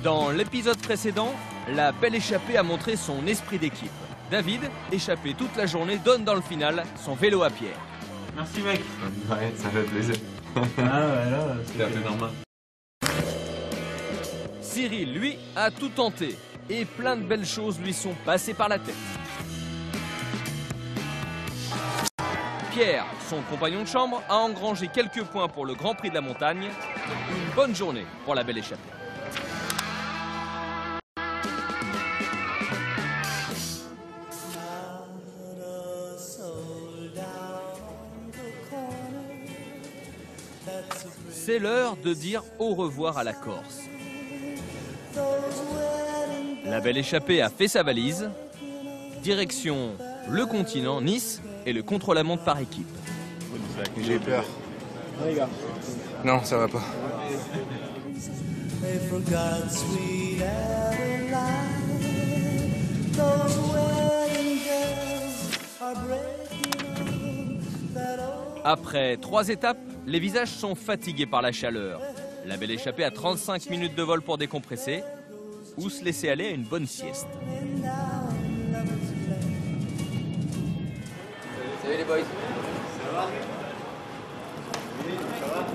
Dans l'épisode précédent, la Belle Échappée a montré son esprit d'équipe. David, échappé toute la journée, donne dans le final son vélo à Pierre. Merci mec. Ouais, ça fait plaisir. Ah ouais, là, C'est un peu normal. Cyril, lui, a tout tenté. Et plein de belles choses lui sont passées par la tête. Pierre, son compagnon de chambre, a engrangé quelques points pour le Grand Prix de la montagne. Une bonne journée pour la Belle Échappée. C'est l'heure de dire au revoir à la Corse. La Belle Échappée a fait sa valise. Direction le continent, Nice, et le contre-la-montre par équipe. J'ai peur. les gars. Non, ça va pas. Après 3 étapes, les visages sont fatigués par la chaleur. La Belle Échappée a 35 minutes de vol pour décompresser ou se laisser aller à une bonne sieste. Salut les boys. Ça va? Oui, ça va?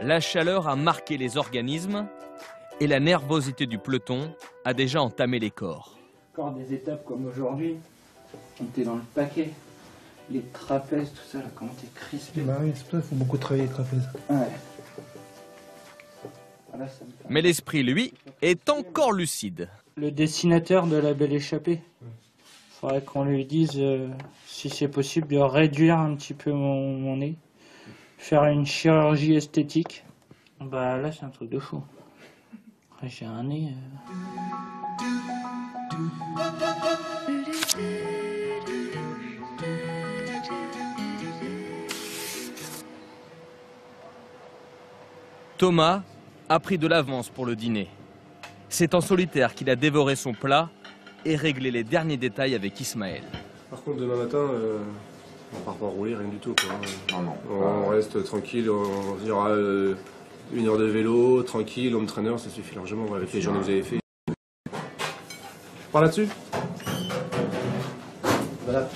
La chaleur a marqué les organismes et la nervosité du peloton a déjà entamé les corps. Encore des étapes comme aujourd'hui, on était dans le paquet. Les trapèzes, tout ça, là, comment t'es crispé. Bah oui, c'est pour ça qu'il faut beaucoup travailler les trapèzes. Ouais. Voilà, ça me fait... Mais l'esprit, lui, est encore lucide. Le dessinateur de la Belle Échappée, faudrait qu'on lui dise si c'est possible de réduire un petit peu mon nez, faire une chirurgie esthétique. Bah là, c'est un truc de fou. Après, j'ai un nez... Thomas a pris de l'avance pour le dîner. C'est en solitaire qu'il a dévoré son plat et réglé les derniers détails avec Ismaël. Par contre, demain matin, on part pas rouler, rien du tout, quoi. Non, non. On reste tranquille, on ira 1 heure de vélo, tranquille, home trainer, ça suffit largement avec les journées que vous avez fait. Par là-dessus. Voilà.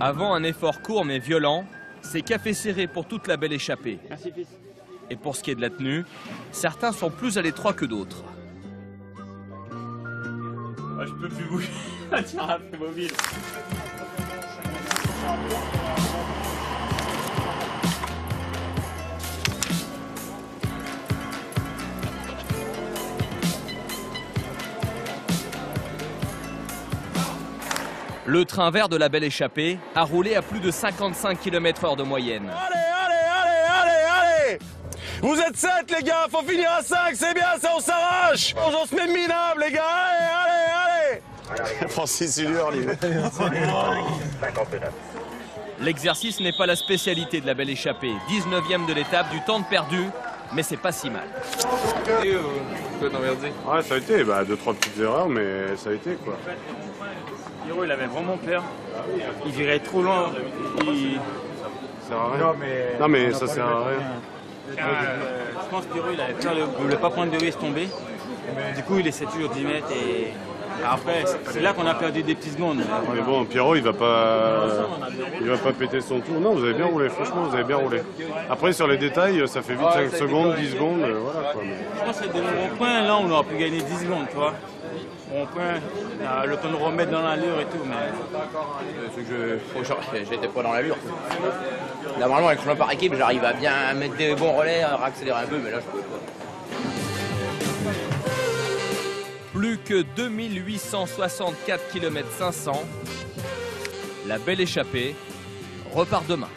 Avant un effort court mais violent, c'est café serré pour toute la Belle Échappée. Merci fils. Et pour ce qui est de la tenue, certains sont plus à l'étroit que d'autres. Ah, je peux plus bouger. La tirade est mobile. Le train vert de la Belle Échappée a roulé à plus de 55 km/h de moyenne. Allez! Vous êtes 7 les gars, faut finir à 5, c'est bien ça, on s'arrache. On se met minable les gars, allez! Francis Hulur, lui. L'exercice n'est pas la spécialité de la Belle Échappée. 19e de l'étape, du temps de perdu, mais c'est pas si mal. Ouais, ça a été, 2-3 petites erreurs, mais ça a été, quoi. Hiro, il avait vraiment peur. Il virait trop loin. Ça sert à rien. Non, mais ça sert à rien. Je pense qu'Hiro, il avait peur, il voulait pas prendre de risque tomber. Du coup, il essaie toujours d'y mettre et après, c'est là qu'on a perdu des petites secondes. Mais bon, Pierrot, il va pas péter son tour. Non, vous avez bien roulé, franchement, vous avez bien roulé. Après, sur les détails, ça fait vite 5 secondes, 10 secondes, voilà quoi. Je pense que des bons points, là, on aurait pu gagner 10 secondes, tu vois. Bon point, le temps de remettre dans l'allure et tout, mais... J'étais pas dans l'allure. Normalement, avec chrono par équipe, j'arrive à bien mettre des bons relais, à accélérer un peu, mais là, je peux pas. Plus que 2864 km 500, la Belle Échappée repart demain.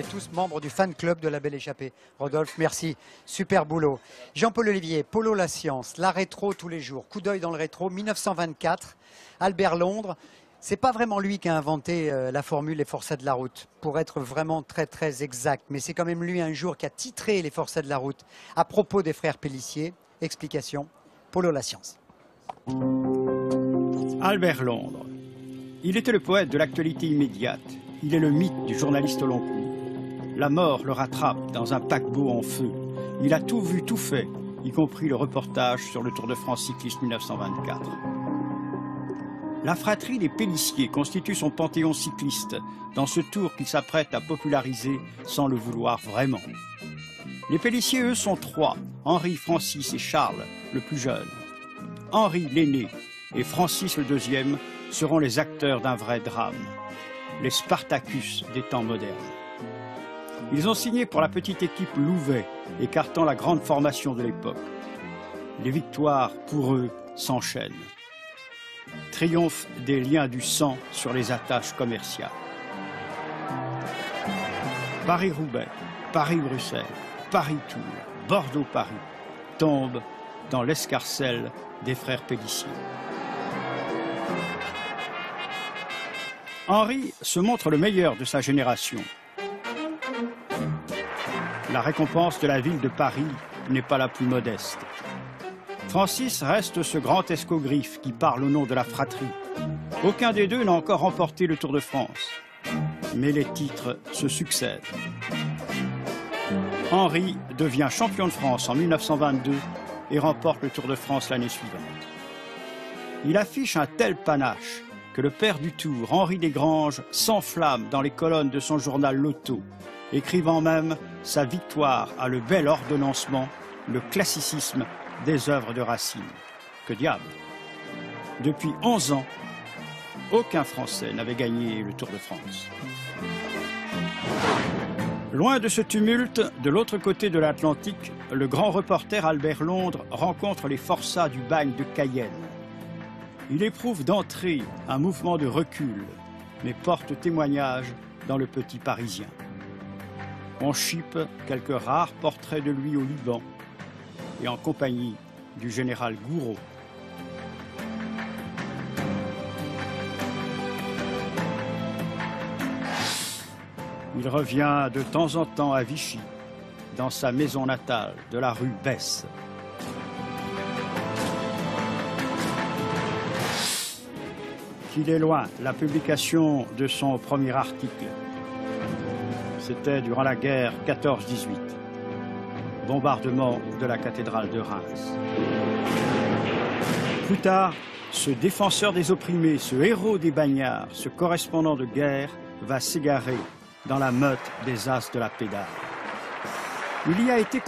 tous membres du fan club de La Belle Échappée. Rodolphe, merci. Super boulot. Jean-Paul Olivier, Polo la science, la rétro tous les jours. Coup d'œil dans le rétro, 1924, Albert Londres. C'est pas vraiment lui qui a inventé la formule les forçats de la route, pour être vraiment très exact. Mais c'est quand même lui un jour qui a titré les forçats de la route à propos des frères Pélissier. Explication, Polo la science. Albert Londres. Il était le poète de l'actualité immédiate. Il est le mythe du journaliste au long cours. La mort le rattrape dans un paquebot en feu. Il a tout vu, tout fait, y compris le reportage sur le Tour de France cycliste 1924. La fratrie des Pélissier constitue son panthéon cycliste dans ce tour qu'il s'apprête à populariser sans le vouloir vraiment. Les Pélissier, eux, sont trois, Henri, Francis et Charles, le plus jeune. Henri, l'aîné, et Francis, le deuxième, seront les acteurs d'un vrai drame, les Spartacus des temps modernes. Ils ont signé pour la petite équipe Louvet, écartant la grande formation de l'époque. Les victoires, pour eux, s'enchaînent. Triomphe des liens du sang sur les attaches commerciales. Paris-Roubaix, Paris-Bruxelles, Paris-Tours, Bordeaux-Paris tombent dans l'escarcelle des frères Pélissier. Henri se montre le meilleur de sa génération. La récompense de la ville de Paris n'est pas la plus modeste. Francis reste ce grand escogriffe qui parle au nom de la fratrie. Aucun des deux n'a encore remporté le Tour de France. Mais les titres se succèdent. Henri devient champion de France en 1922 et remporte le Tour de France l'année suivante. Il affiche un tel panache que le père du Tour, Henri Desgranges, s'enflamme dans les colonnes de son journal L'Auto, écrivant même sa victoire a le bel ordonnancement, le classicisme des œuvres de Racine. Que diable! Depuis 11 ans, aucun Français n'avait gagné le Tour de France. Loin de ce tumulte, de l'autre côté de l'Atlantique, le grand reporter Albert Londres rencontre les forçats du bagne de Cayenne. Il éprouve d'entrée un mouvement de recul, mais porte témoignage dans le Petit Parisien. On chipe quelques rares portraits de lui au Liban et en compagnie du général Gouraud. Il revient de temps en temps à Vichy, dans sa maison natale de la rue Besse. Qu'il est loin la publication de son premier article. C'était durant la guerre 14-18. Bombardement de la cathédrale de Reims. Plus tard, ce défenseur des opprimés, ce héros des bagnards, ce correspondant de guerre va s'égarer dans la meute des as de la pédale. Il y a été